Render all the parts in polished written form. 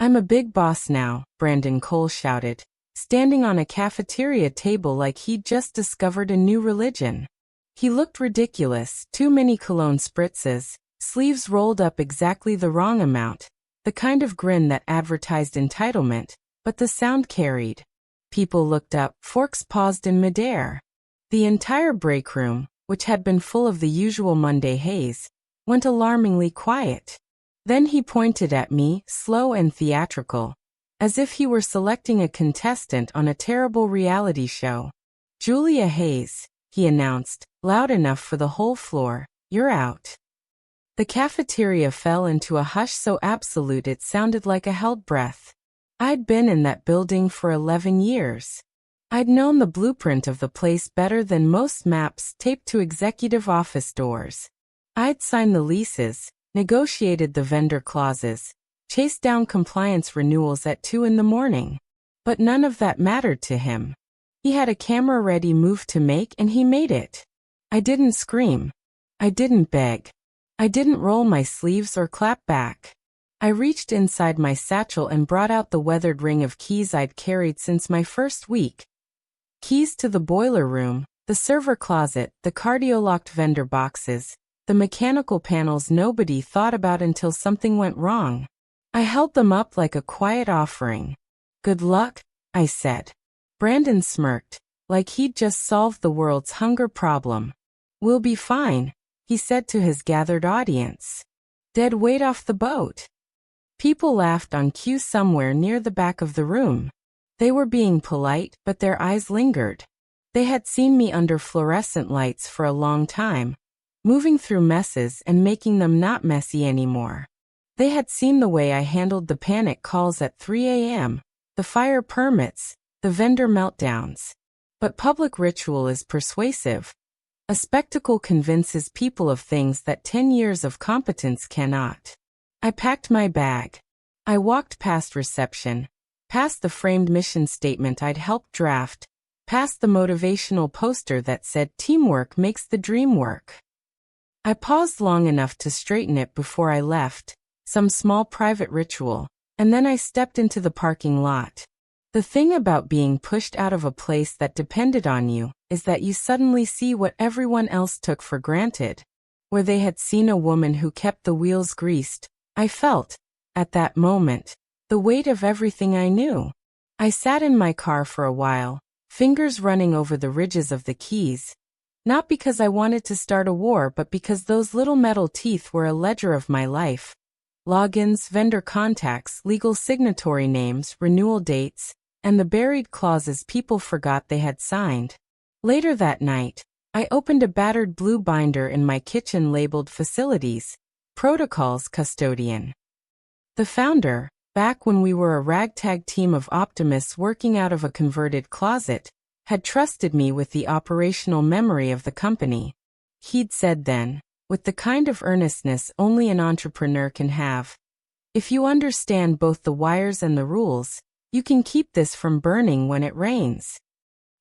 "I'm a big boss now," Brandon Cole shouted, standing on a cafeteria table like he'd just discovered a new religion. He looked ridiculous, too many cologne spritzes, sleeves rolled up exactly the wrong amount, the kind of grin that advertised entitlement, but the sound carried. People looked up, forks paused in midair. The entire break room, which had been full of the usual Monday haze, went alarmingly quiet. Then he pointed at me, slow and theatrical, as if he were selecting a contestant on a terrible reality show. "Julia Hayes," he announced, loud enough for the whole floor, "you're out." The cafeteria fell into a hush so absolute it sounded like a held breath. I'd been in that building for 11 years. I'd known the blueprint of the place better than most maps taped to executive office doors. I'd signed the leases, negotiated the vendor clauses, chased down compliance renewals at 2 in the morning. But none of that mattered to him. He had a camera-ready move to make and he made it. I didn't scream. I didn't beg. I didn't roll my sleeves or clap back. I reached inside my satchel and brought out the weathered ring of keys I'd carried since my first week. Keys to the boiler room, the server closet, the cardio-locked vendor boxes, the mechanical panels nobody thought about until something went wrong. I held them up like a quiet offering. "Good luck," I said. Brandon smirked, like he'd just solved the world's hunger problem. "We'll be fine," he said to his gathered audience. "Dead weight off the boat." People laughed on cue somewhere near the back of the room. They were being polite, but their eyes lingered. They had seen me under fluorescent lights for a long time, moving through messes and making them not messy anymore. They had seen the way I handled the panic calls at 3 a.m., the fire permits, the vendor meltdowns. But public ritual is persuasive. A spectacle convinces people of things that 10 years of competence cannot. I packed my bag. I walked past reception, past the framed mission statement I'd helped draft, past the motivational poster that said teamwork makes the dream work. I paused long enough to straighten it before I left, some small private ritual, and then I stepped into the parking lot. The thing about being pushed out of a place that depended on you is that you suddenly see what everyone else took for granted. Where they had seen a woman who kept the wheels greased, I felt, at that moment, the weight of everything I knew. I sat in my car for a while, fingers running over the ridges of the keys. Not because I wanted to start a war, but because those little metal teeth were a ledger of my life. Logins, vendor contacts, legal signatory names, renewal dates, and the buried clauses people forgot they had signed. Later that night, I opened a battered blue binder in my kitchen labeled Facilities, Protocols Custodian. The founder, back when we were a ragtag team of optimists working out of a converted closet, had trusted me with the operational memory of the company. He'd said then, with the kind of earnestness only an entrepreneur can have, "If you understand both the wires and the rules, you can keep this from burning when it rains."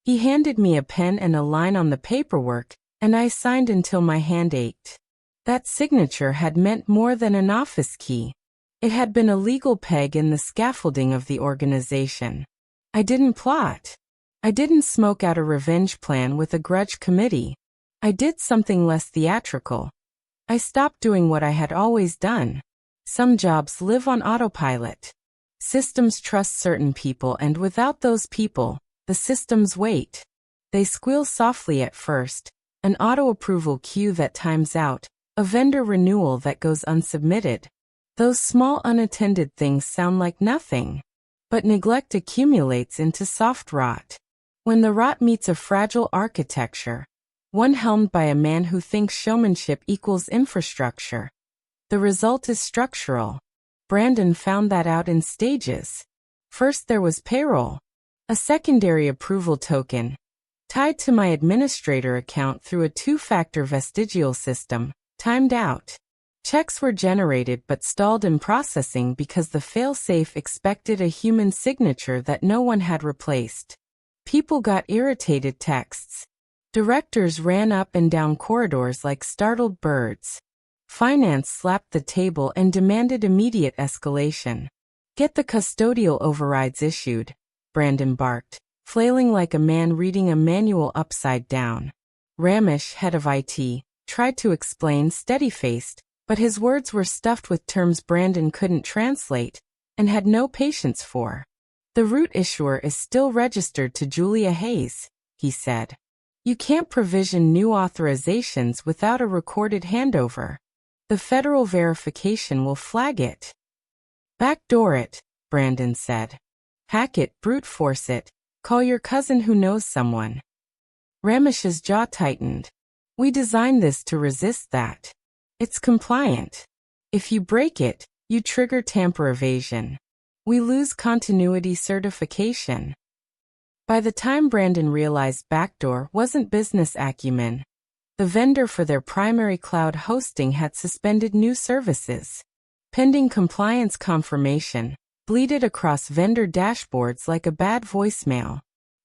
He handed me a pen and a line on the paperwork, and I signed until my hand ached. That signature had meant more than an office key. It had been a legal peg in the scaffolding of the organization. I didn't plot. I didn't smoke out a revenge plan with a grudge committee. I did something less theatrical. I stopped doing what I had always done. Some jobs live on autopilot. Systems trust certain people, and without those people, the systems wait. They squeal softly at first, an auto-approval queue that times out, a vendor renewal that goes unsubmitted. Those small unattended things sound like nothing. But neglect accumulates into soft rot. When the rot meets a fragile architecture, one helmed by a man who thinks showmanship equals infrastructure, the result is structural. Brandon found that out in stages. First there was payroll, a secondary approval token, tied to my administrator account through a two-factor vestigial system, timed out. Checks were generated but stalled in processing because the failsafe expected a human signature that no one had replaced. People got irritated texts. Directors ran up and down corridors like startled birds. Finance slapped the table and demanded immediate escalation. Get the custodial overrides issued, Brandon barked, flailing like a man reading a manual upside down. Ramesh, head of IT, tried to explain steady-faced, but his words were stuffed with terms Brandon couldn't translate and had no patience for. The root issuer is still registered to Julia Hayes, he said. You can't provision new authorizations without a recorded handover. The federal verification will flag it. Backdoor it, Brandon said. Hack it, brute force it, call your cousin who knows someone. Ramesh's jaw tightened. We designed this to resist that. It's compliant. If you break it, you trigger tamper evasion. We lose continuity certification. By the time Brandon realized backdoor wasn't business acumen, the vendor for their primary cloud hosting had suspended new services. Pending compliance confirmation, bleated across vendor dashboards like a bad voicemail.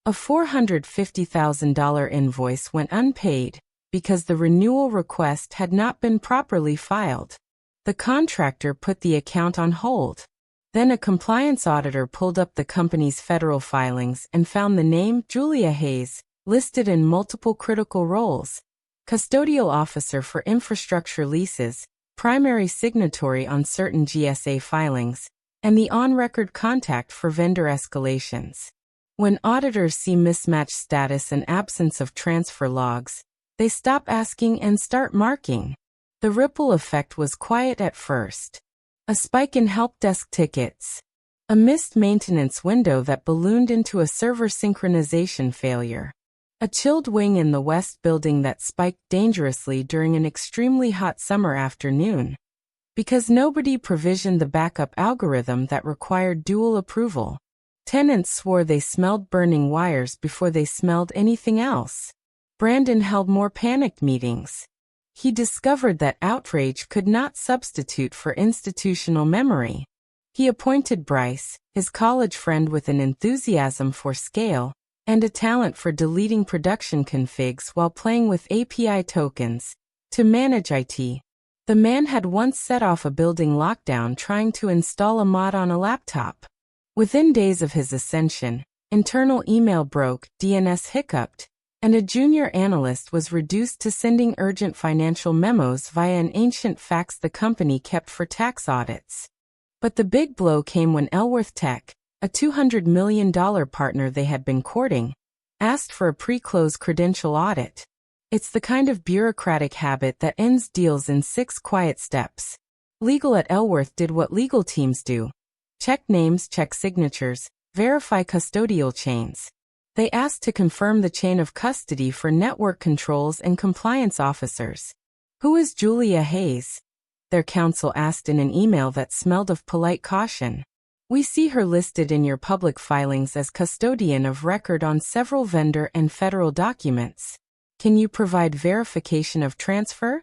A $450,000 invoice went unpaid because the renewal request had not been properly filed. The contractor put the account on hold. Then a compliance auditor pulled up the company's federal filings and found the name Julia Hayes listed in multiple critical roles: custodial officer for infrastructure leases, primary signatory on certain GSA filings, and the on-record contact for vendor escalations. When auditors see mismatched status and absence of transfer logs, they stop asking and start marking. The ripple effect was quiet at first. A spike in help desk tickets. A missed maintenance window that ballooned into a server synchronization failure. A chilled wing in the west building that spiked dangerously during an extremely hot summer afternoon. Because nobody provisioned the backup algorithm that required dual approval. Tenants swore they smelled burning wires before they smelled anything else. Brandon held more panicked meetings. He discovered that outrage could not substitute for institutional memory. He appointed Bryce, his college friend with an enthusiasm for scale, and a talent for deleting production configs while playing with API tokens, to manage IT. The man had once set off a building lockdown trying to install a mod on a laptop. Within days of his ascension, internal email broke, DNS hiccuped, and a junior analyst was reduced to sending urgent financial memos via an ancient fax the company kept for tax audits. But the big blow came when Elworth Tech, a $200 million partner they had been courting, asked for a pre-close credential audit. It's the kind of bureaucratic habit that ends deals in 6 quiet steps. Legal at Elworth did what legal teams do. Check names, check signatures, verify custodial chains. They asked to confirm the chain of custody for network controls and compliance officers. Who is Julia Hayes? Their counsel asked in an email that smelled of polite caution. We see her listed in your public filings as custodian of record on several vendor and federal documents. Can you provide verification of transfer?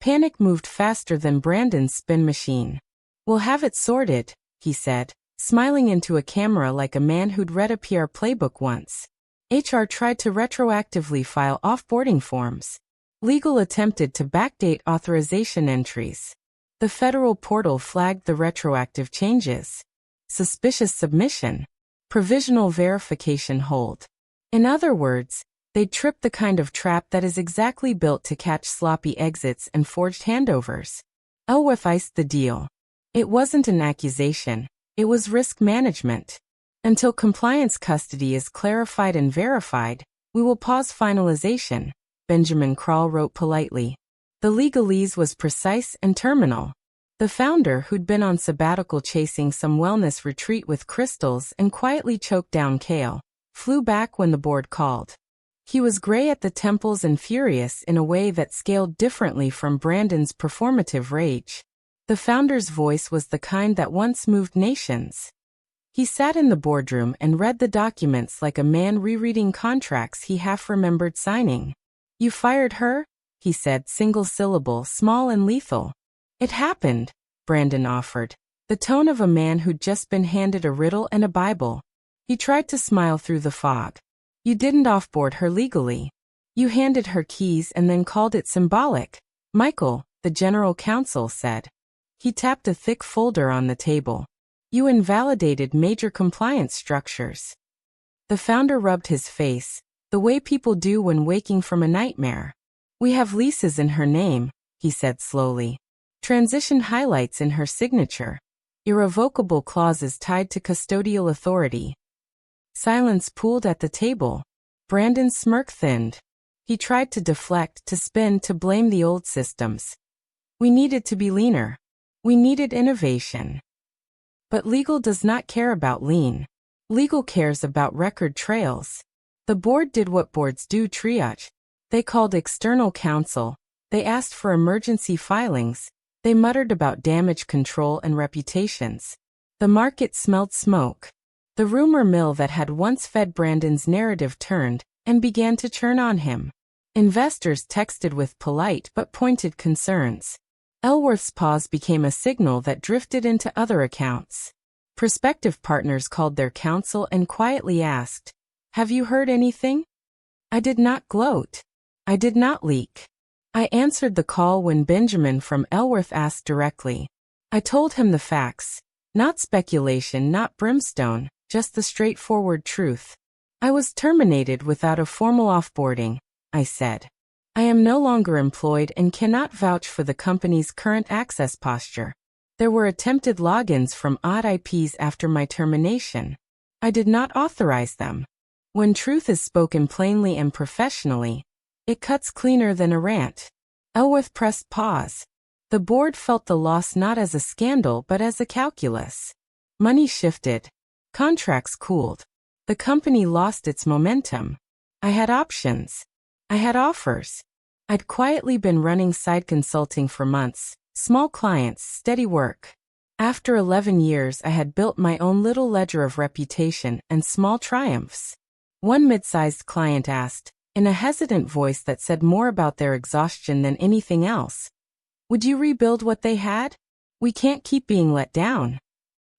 Panic moved faster than Brandon's spin machine. We'll have it sorted, he said, smiling into a camera like a man who'd read a PR playbook once. HR tried to retroactively file offboarding forms. Legal attempted to backdate authorization entries. The federal portal flagged the retroactive changes. Suspicious submission. Provisional verification hold. In other words, they'd tripped the kind of trap that is exactly built to catch sloppy exits and forged handovers. Elworth iced the deal. It wasn't an accusation. It was risk management. Until compliance custody is clarified and verified, we will pause finalization, Benjamin Krall wrote politely. The legalese was precise and terminal. The founder, who'd been on sabbatical chasing some wellness retreat with crystals and quietly choked down kale, flew back when the board called. He was gray at the temples and furious in a way that scaled differently from Brandon's performative rage. The founder's voice was the kind that once moved nations. He sat in the boardroom and read the documents like a man rereading contracts he half remembered signing. You fired her? He said, single syllable, small and lethal. It happened, Brandon offered, the tone of a man who'd just been handed a riddle and a Bible. He tried to smile through the fog. You didn't offboard her legally. You handed her keys and then called it symbolic. Michael, the general counsel, said. He tapped a thick folder on the table. You invalidated major compliance structures. The founder rubbed his face, the way people do when waking from a nightmare. We have leases in her name, he said slowly. Transition highlights in her signature. Irrevocable clauses tied to custodial authority. Silence pooled at the table. Brandon's smirk thinned. He tried to deflect, to spin, to blame the old systems. We needed to be leaner. We needed innovation. But legal does not care about lean. Legal cares about record trails. The board did what boards do: triage. They called external counsel. They asked for emergency filings. They muttered about damage control and reputations. The market smelled smoke. The rumor mill that had once fed Brandon's narrative turned and began to churn on him. Investors texted with polite but pointed concerns. Elworth's pause became a signal that drifted into other accounts. Prospective partners called their counsel and quietly asked, "Have you heard anything?" I did not gloat. I did not leak. I answered the call when Benjamin from Elworth asked directly. I told him the facts. Not speculation, not brimstone, just the straightforward truth. I was terminated without a formal offboarding, I said. I am no longer employed and cannot vouch for the company's current access posture. There were attempted logins from odd IPs after my termination. I did not authorize them. When truth is spoken plainly and professionally, it cuts cleaner than a rant. Elworth pressed pause. The board felt the loss not as a scandal but as a calculus. Money shifted. Contracts cooled. The company lost its momentum. I had options. I had offers. I'd quietly been running side consulting for months, small clients, steady work. After 11 years, I had built my own little ledger of reputation and small triumphs. One mid-sized client asked, in a hesitant voice that said more about their exhaustion than anything else, "Would you rebuild what they had? We can't keep being let down."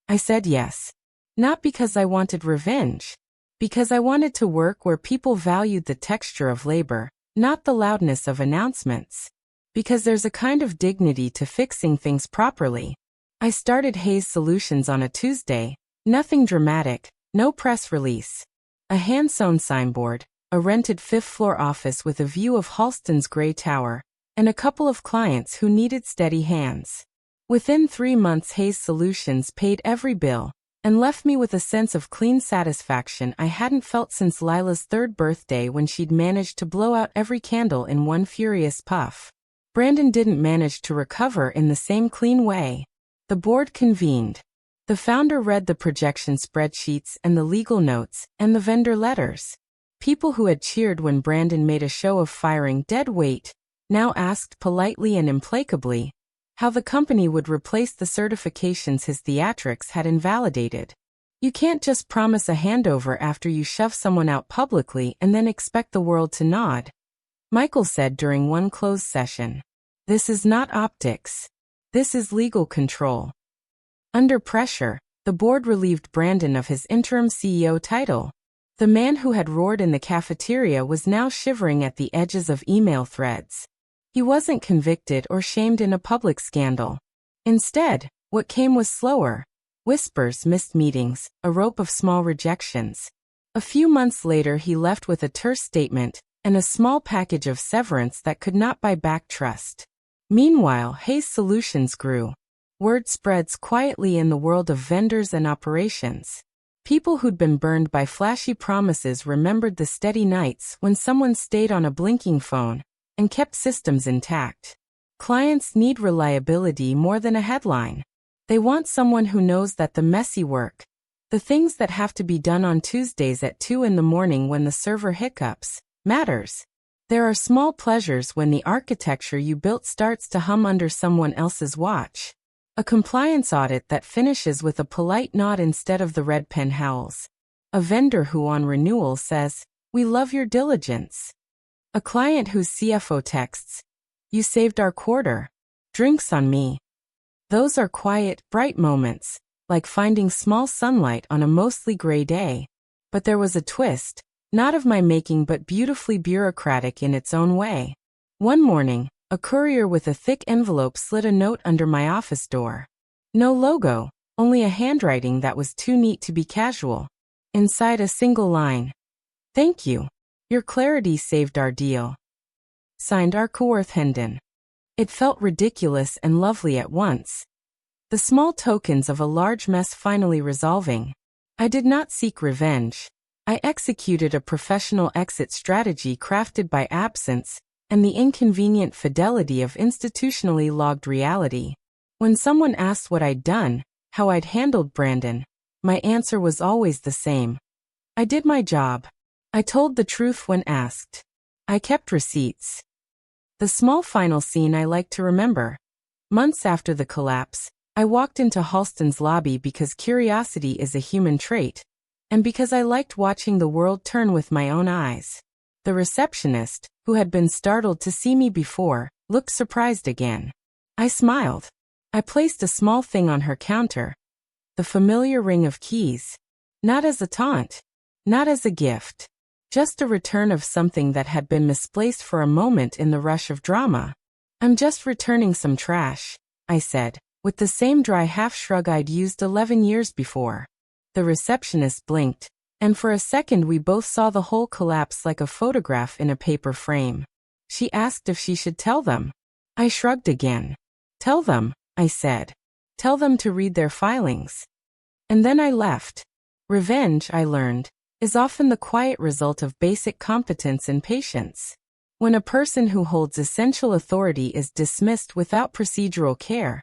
I said yes. Not because I wanted revenge. Because I wanted to work where people valued the texture of labor, not the loudness of announcements. Because there's a kind of dignity to fixing things properly. I started Hayes Solutions on a Tuesday. Nothing dramatic, no press release. A hand-sewn signboard, a rented fifth-floor office with a view of Halston's gray tower, and a couple of clients who needed steady hands. Within 3 months, Hayes Solutions paid every bill and left me with a sense of clean satisfaction I hadn't felt since Lila's 3rd birthday, when she'd managed to blow out every candle in one furious puff. Brandon didn't manage to recover in the same clean way. The board convened. The founder read the projection spreadsheets and the legal notes and the vendor letters. People who had cheered when Brandon made a show of firing dead weight now asked politely and implacably how the company would replace the certifications his theatrics had invalidated. You can't just promise a handover after you shove someone out publicly and then expect the world to nod, Michael said during one closed session. This is not optics. This is legal control. Under pressure, the board relieved Brandon of his interim CEO title. The man who had roared in the cafeteria was now shivering at the edges of email threads. He wasn't convicted or shamed in a public scandal. Instead, what came was slower. Whispers, missed meetings, a rope of small rejections. A few months later, he left with a terse statement and a small package of severance that could not buy back trust. Meanwhile, Hayes Solutions grew. Word spreads quietly in the world of vendors and operations. People who'd been burned by flashy promises remembered the steady nights when someone stayed on a blinking phone and kept systems intact. Clients need reliability more than a headline. They want someone who knows that the messy work, the things that have to be done on Tuesdays at 2 in the morning when the server hiccups, matters. There are small pleasures when the architecture you built starts to hum under someone else's watch. A compliance audit that finishes with a polite nod instead of the red pen howls. A vendor who on renewal says, "We love your diligence." A client whose CFO texts, "You saved our quarter. Drinks on me." Those are quiet, bright moments, like finding small sunlight on a mostly gray day. But there was a twist, not of my making but beautifully bureaucratic in its own way. One morning, a courier with a thick envelope slid a note under my office door. No logo, only a handwriting that was too neat to be casual. Inside a single line. "Thank you. Your clarity saved our deal." Signed Arkaworth Hendon. It felt ridiculous and lovely at once. The small tokens of a large mess finally resolving. I did not seek revenge. I executed a professional exit strategy crafted by absence and the inconvenient fidelity of institutionally logged reality. When someone asked what I'd done, how I'd handled Brandon, my answer was always the same. I did my job. I told the truth when asked. I kept receipts. The small final scene I like to remember. Months after the collapse, I walked into Halston's lobby because curiosity is a human trait, and because I liked watching the world turn with my own eyes. The receptionist, who had been startled to see me before, looked surprised again. I smiled. I placed a small thing on her counter. The familiar ring of keys. Not as a taunt. Not as a gift. Just a return of something that had been misplaced for a moment in the rush of drama. "I'm just returning some trash," I said, with the same dry half-shrug I'd used 11 years before. The receptionist blinked, and for a second we both saw the whole collapse like a photograph in a paper frame. She asked if she should tell them. I shrugged again. "Tell them," I said. "Tell them to read their filings." And then I left. Revenge, I learned, is often the quiet result of basic competence and patience. When a person who holds essential authority is dismissed without procedural care,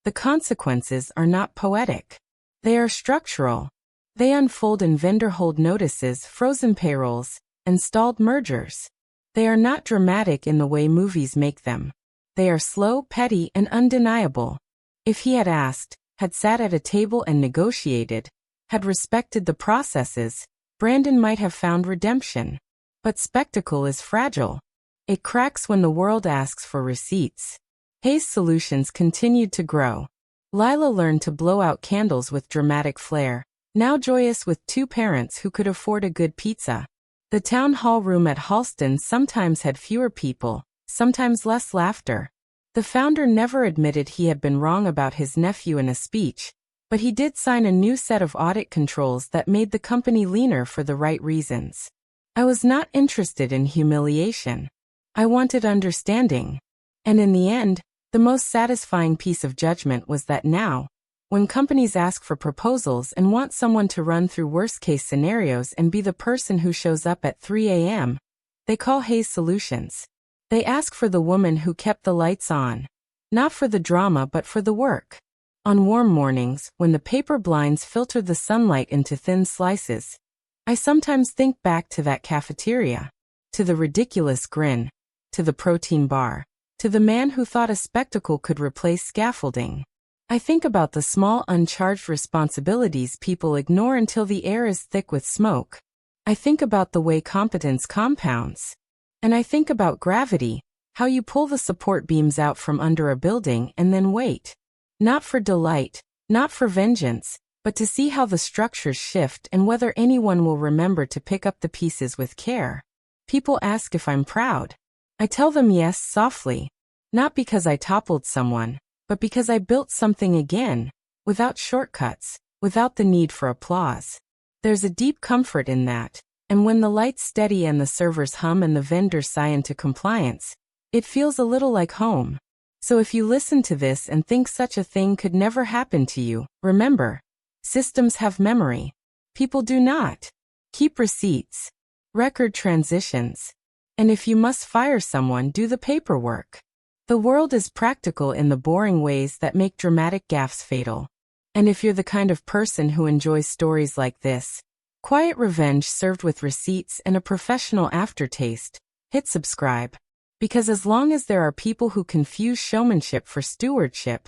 the consequences are not poetic. They are structural. They unfold in vendor hold notices, frozen payrolls, and stalled mergers. They are not dramatic in the way movies make them. They are slow, petty, and undeniable. If he had asked, had sat at a table and negotiated, had respected the processes, Brandon might have found redemption. But spectacle is fragile. It cracks when the world asks for receipts. Hayes Solutions continued to grow. Lila learned to blow out candles with dramatic flair, now joyous with 2 parents who could afford a good pizza. The town hall room at Halston sometimes had fewer people, sometimes less laughter. The founder never admitted he had been wrong about his nephew in a speech, but he did sign a new set of audit controls that made the company leaner for the right reasons. I was not interested in humiliation. I wanted understanding. And in the end, the most satisfying piece of judgment was that now, when companies ask for proposals and want someone to run through worst-case scenarios and be the person who shows up at 3 a.m., they call Hayes Solutions. They ask for the woman who kept the lights on. Not for the drama but for the work. On warm mornings, when the paper blinds filter the sunlight into thin slices, I sometimes think back to that cafeteria, to the ridiculous grin, to the protein bar, to the man who thought a spectacle could replace scaffolding. I think about the small uncharged responsibilities people ignore until the air is thick with smoke. I think about the way competence compounds. And I think about gravity, how you pull the support beams out from under a building and then wait. Not for delight, not for vengeance, but to see how the structures shift and whether anyone will remember to pick up the pieces with care. People ask if I'm proud. I tell them yes softly, not because I toppled someone, but because I built something again, without shortcuts, without the need for applause. There's a deep comfort in that, and when the lights steady and the servers hum and the vendors sigh into compliance, it feels a little like home. So if you listen to this and think such a thing could never happen to you, remember, systems have memory. People do not. Keep receipts. Record transitions. And if you must fire someone, do the paperwork. The world is practical in the boring ways that make dramatic gaffes fatal. And if you're the kind of person who enjoys stories like this, quiet revenge served with receipts and a professional aftertaste, hit subscribe. Because as long as there are people who confuse showmanship for stewardship,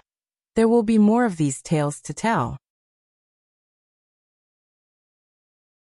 there will be more of these tales to tell.